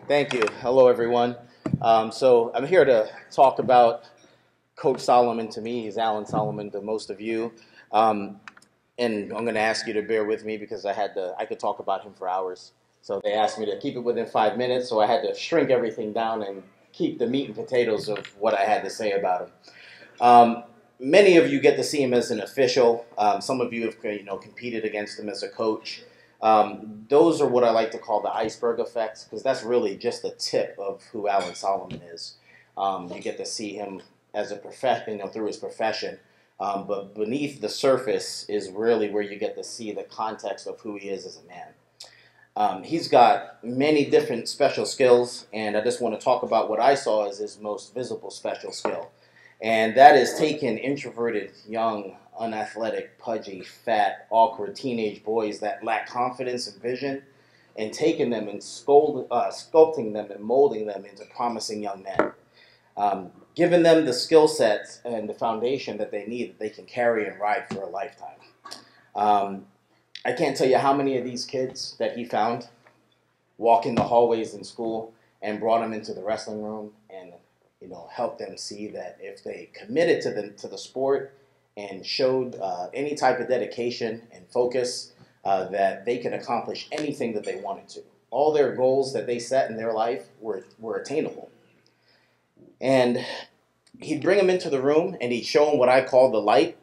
Thank you. Hello, everyone. So I'm here to talk about Coach Soloman. To me, he's Alan Soloman to most of you. Um, and I'm going to ask you to bear with me because I could talk about him for hours. So they asked me to keep it within 5 minutes, so I had to shrink everything down and keep the meat and potatoes of what I had to say about him. Um, Many of you get to see him as an official. Some of you have competed against him as a coach. Those are what I like to call the iceberg effects, because that's really just the tip of who Alan Soloman is. You get to see him as a profession, through his profession. But beneath the surface is really where you get to see the context of who he is as a man. He's got many different special skills, and I just want to talk about what I saw as his most visible special skill. And that is taking introverted, young, unathletic, pudgy, fat, awkward teenage boys that lack confidence and vision, and taking them and sculpting them and molding them into promising young men. Giving them the skill sets and the foundation that they need that they can carry and ride for a lifetime. I can't tell you how many of these kids that he found walking the hallways in school and brought them into the wrestling room and help them see that if they committed to the sport and showed any type of dedication and focus, that they could accomplish anything that they wanted to. All their goals that they set in their life were attainable. And he'd bring them into the room and he'd show them what I call the light.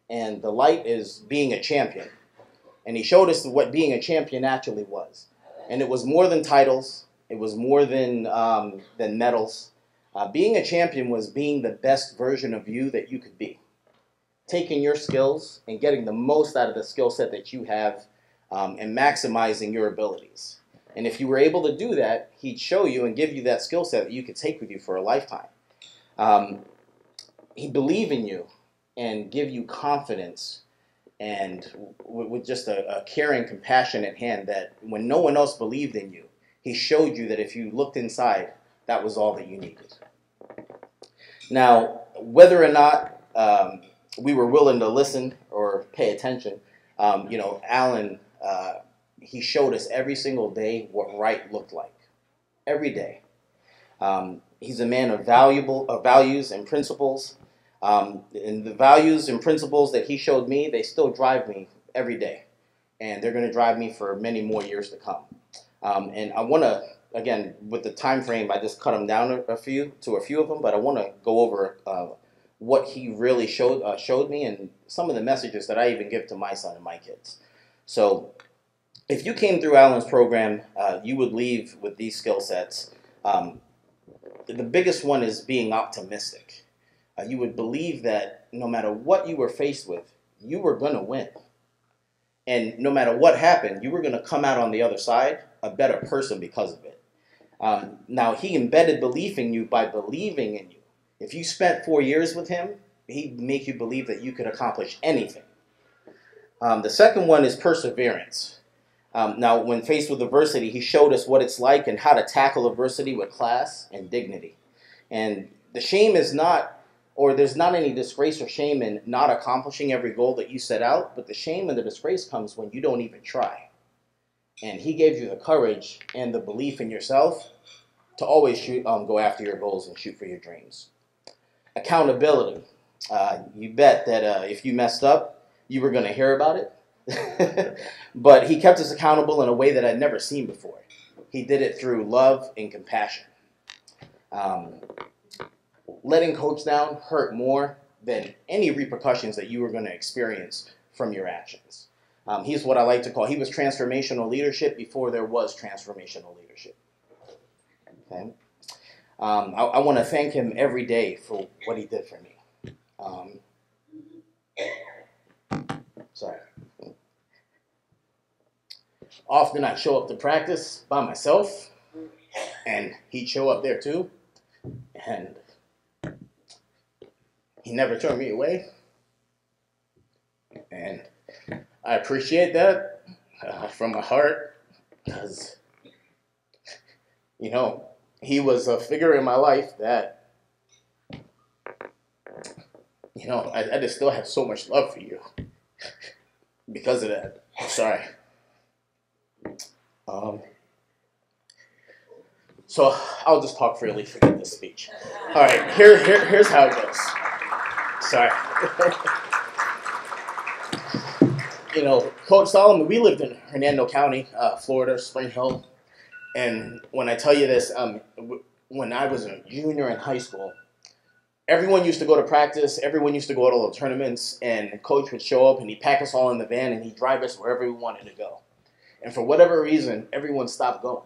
And the light is being a champion. And he showed us what being a champion actually was. And it was more than titles. It was more than medals. Being a champion was being the best version of you that you could be. Taking your skills and getting the most out of the skill set that you have, and maximizing your abilities. And if you were able to do that, he'd show you and give you that skill set that you could take with you for a lifetime. He'd believe in you and give you confidence, and with just a caring, compassionate hand that when no one else believed in you, he showed you that if you looked inside, that was all that you needed. Now, whether or not we were willing to listen or pay attention, Alan, he showed us every single day what right looked like. Every day. He's a man of values and principles. And the values and principles that he showed me, they still drive me every day. And they're going to drive me for many more years to come. And I want to, again, with the time frame, I just cut them down a few of them, but I want to go over what he really showed me and some of the messages that I even give to my son and my kids. So if you came through Alan's program, you would leave with these skill sets. The biggest one is being optimistic. You would believe that no matter what you were faced with, you were going to win. And no matter what happened, you were going to come out on the other side a better person because of it. Now, he embedded belief in you by believing in you. If you spent 4 years with him, he'd make you believe that you could accomplish anything. The second one is perseverance. Now, when faced with adversity, he showed us what it's like and how to tackle adversity with class and dignity. And the shame is not, or there's not any disgrace or shame in not accomplishing every goal that you set out, but the shame and the disgrace comes when you don't even try. And he gave you the courage and the belief in yourself to always go after your goals and shoot for your dreams. Accountability. You bet that if you messed up, you were going to hear about it. But he kept us accountable in a way that I'd never seen before. He did it through love and compassion. Letting coach down hurt more than any repercussions that you were going to experience from your actions. He's what I like to call, he was transformational leadership before there was transformational leadership. Okay? I want to thank him every day for what he did for me. Sorry. Often I'd show up to practice by myself, and he'd show up there too, and he never turned me away. And I appreciate that from my heart, because, he was a figure in my life that, I just still have so much love for you because of that. Sorry. So I'll just talk freely, forget this speech. All right, here's how it goes. Sorry. You know, Coach Solomon, we lived in Hernando County, Florida, Spring Hill. And when I tell you this, when I was a junior in high school, everyone used to go to practice, everyone used to go to all the tournaments, and Coach would show up and he'd pack us all in the van and he'd drive us wherever we wanted to go. And for whatever reason, everyone stopped going.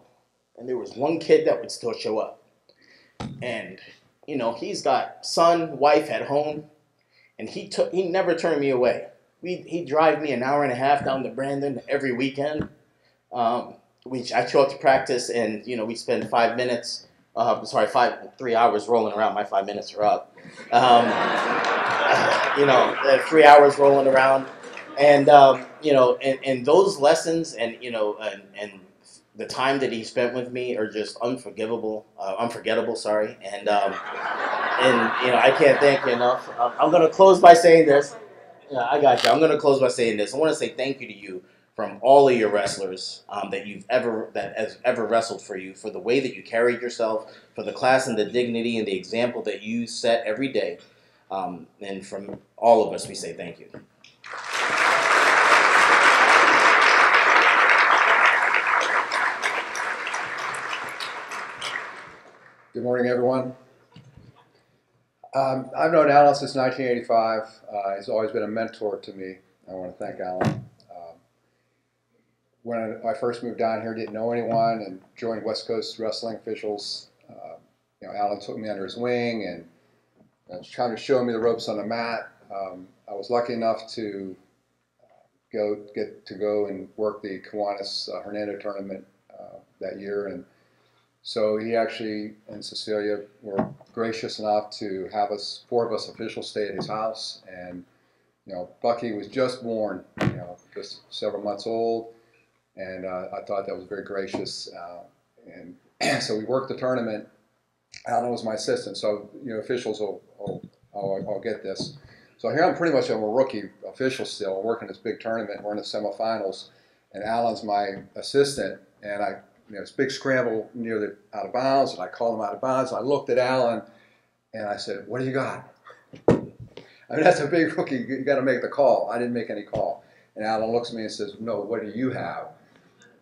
And there was one kid that would still show up. And, you know, he's got son, wife at home, and he never turned me away. He'd drive me an hour and a half down to Brandon every weekend. I show up to practice, and, you know, we spend 3 hours rolling around. My 5 minutes are up. You know, 3 hours rolling around. And, you know, and those lessons and, you know, and the time that he spent with me are just unforgettable, sorry. And, you know, I can't thank you enough. I'm going to close by saying this. Yeah, I got you. I'm going to close by saying this. I want to say thank you to you from all of your wrestlers that has ever wrestled for you, for the way that you carried yourself, for the class and the dignity and the example that you set every day. And from all of us, we say thank you. Good morning, everyone. I've known Alan since 1985. He's always been a mentor to me. I want to thank Alan. When I first moved down here, didn't know anyone and joined West Coast wrestling officials. You know, Alan took me under his wing and was trying to show me the ropes on the mat. I was lucky enough to get to go and work the Kiwanis Hernando tournament that year, and so he actually and Cecilia were gracious enough to have us, 4 of us officials, stay at his house. And, you know, Bucky was just born, you know, just several months old. And I thought that was very gracious. And so we worked the tournament. Alan was my assistant, so, you know, officials will get this. So here I'm pretty much a rookie official still, working this big tournament. We're in the semifinals, and Alan's my assistant. And you know, it's a big scramble near the out of bounds, and I called him out of bounds. And I looked at Alan, and I said, "What do you got?" I mean, that's a big rookie. You got to make the call. I didn't make any call. And Alan looks at me and says, "No, what do you have?"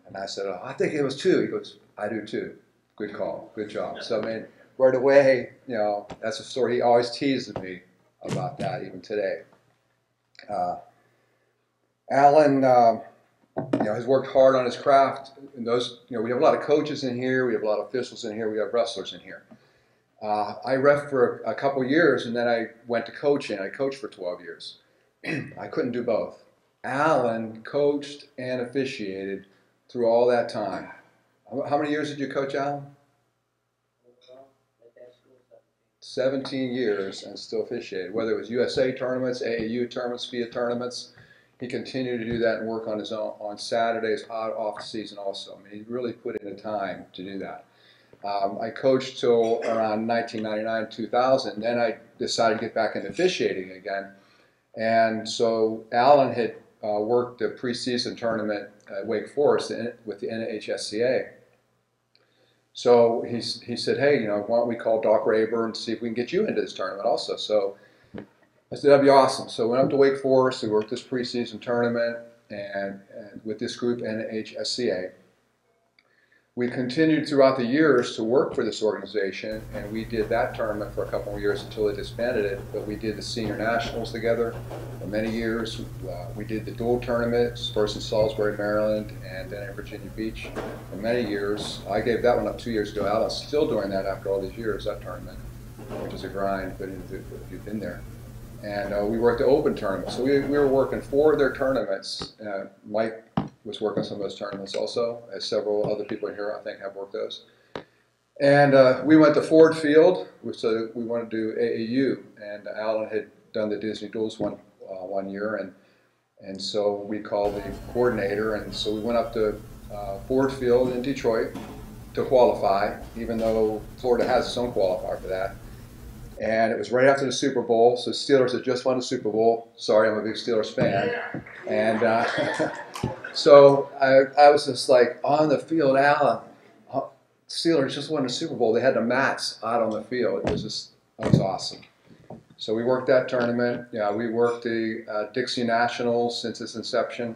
And I said, "Oh, I think it was 2." He goes, "I do too." Good call. Good job. So, I mean, right away, you know, that's a story. He always teases me about that, even today. Alan, you know, has worked hard on his craft. And those, you know, we have a lot of coaches in here. We have a lot of officials in here. We have wrestlers in here. I ref for a couple years, and then I went to coaching. I coached for 12 years. I couldn't do both. Alan coached and officiated through all that time. How many years did you coach, Alan? 17 years, and still officiated. Whether it was USA tournaments, AAU tournaments, FIA tournaments, he continued to do that and work on his own on Saturdays, off the season also. I mean, he really put in the time to do that. I coached till around 1999, 2000. Then I decided to get back into officiating again. And so Alan had worked a preseason tournament at Wake Forest with the NHSCA. So he said, "Hey, you know, why don't we call Doc Rayburn and see if we can get you into this tournament also?" So I said, "That'd be awesome." So I went up to Wake Forest. We worked this preseason tournament and with this group, NHSCA. We continued throughout the years to work for this organization, and we did that tournament for a couple of years until they disbanded it. But we did the senior nationals together for many years. We did the dual tournaments, first in Salisbury, Maryland, and then in Virginia Beach for many years. I gave that one up 2 years ago. Alan's still doing that after all these years, that tournament, which is a grind, but if you've been there. And we worked the open tournament. So we were working 4 of their tournaments. Mike was working some of those tournaments also, as several other people in here I think have worked those. And we went to Ford Field, so we wanted to do AAU, and Alan had done the Disney Duels one year, and so we called the coordinator, and so we went up to Ford Field in Detroit to qualify, even though Florida has its own qualifier for that. And it was right after the Super Bowl, so Steelers had just won the Super Bowl. Sorry, I'm a big Steelers fan. And so I was just like on the field, Alan, Steelers just won the Super Bowl. They had the mats out on the field. It was awesome. So we worked that tournament. Yeah, we worked the Dixie Nationals since its inception.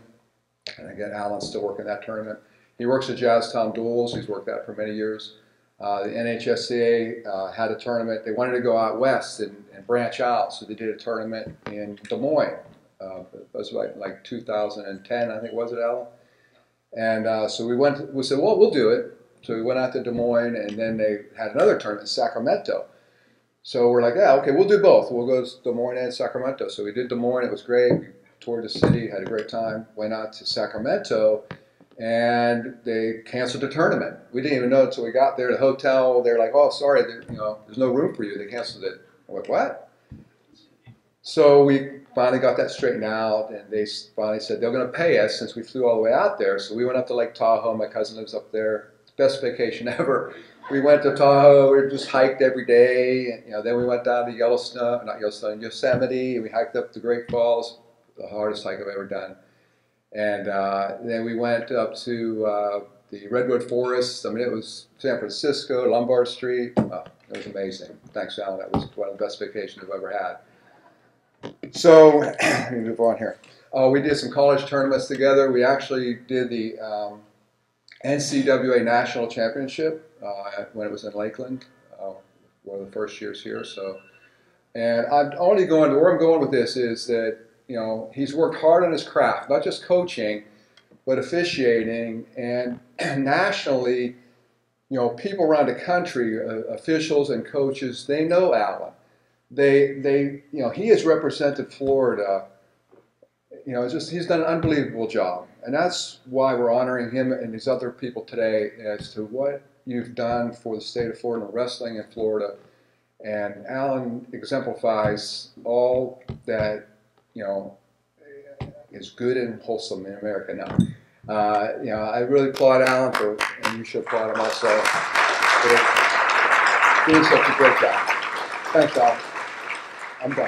And again, Alan's still working that tournament. He works at Jazztown Duels. He's worked that for many years. The NHSCA had a tournament. They wanted to go out west and branch out, so they did a tournament in Des Moines. It was like 2010, I think, was it, Alan? And so we said, well, we'll do it. So we went out to Des Moines, and then they had another tournament in Sacramento. So we're like, yeah, okay, we'll do both. We'll go to Des Moines and Sacramento. So we did Des Moines. It was great. We toured the city, had a great time. Went out to Sacramento, and they canceled the tournament. We didn't even know until we got there. The hotel, they're like, oh, sorry, there's no room for you. They canceled it. I'm like, what? So we finally got that straightened out, and they finally said they're going to pay us since we flew all the way out there. So we went up to Lake Tahoe. My cousin lives up there. Best vacation ever. We went to Tahoe. We just hiked every day. And, then we went down to Yosemite. And we hiked up the Great Falls, the hardest hike I've ever done. And then we went up to the Redwood Forest. I mean, it was San Francisco, Lombard Street. Oh, it was amazing. Thanks, Alan. That was one of the best vacations I've ever had. So, let me move on here. We did some college tournaments together. We actually did the NCAA National Championship when it was in Lakeland, one of the first years here. So, and I'm only going to where I'm going with this is that he's worked hard on his craft, not just coaching, but officiating, and nationally, people around the country, officials and coaches, they know Alan. He has represented Florida. He's done an unbelievable job. And that's why we're honoring him and these other people today as to what you've done for the state of Florida, wrestling in Florida. And Alan exemplifies all that, is good and wholesome in America now. I really applaud Alan and you should applaud him also for doing such a great job. Thanks, Alan. I'm done.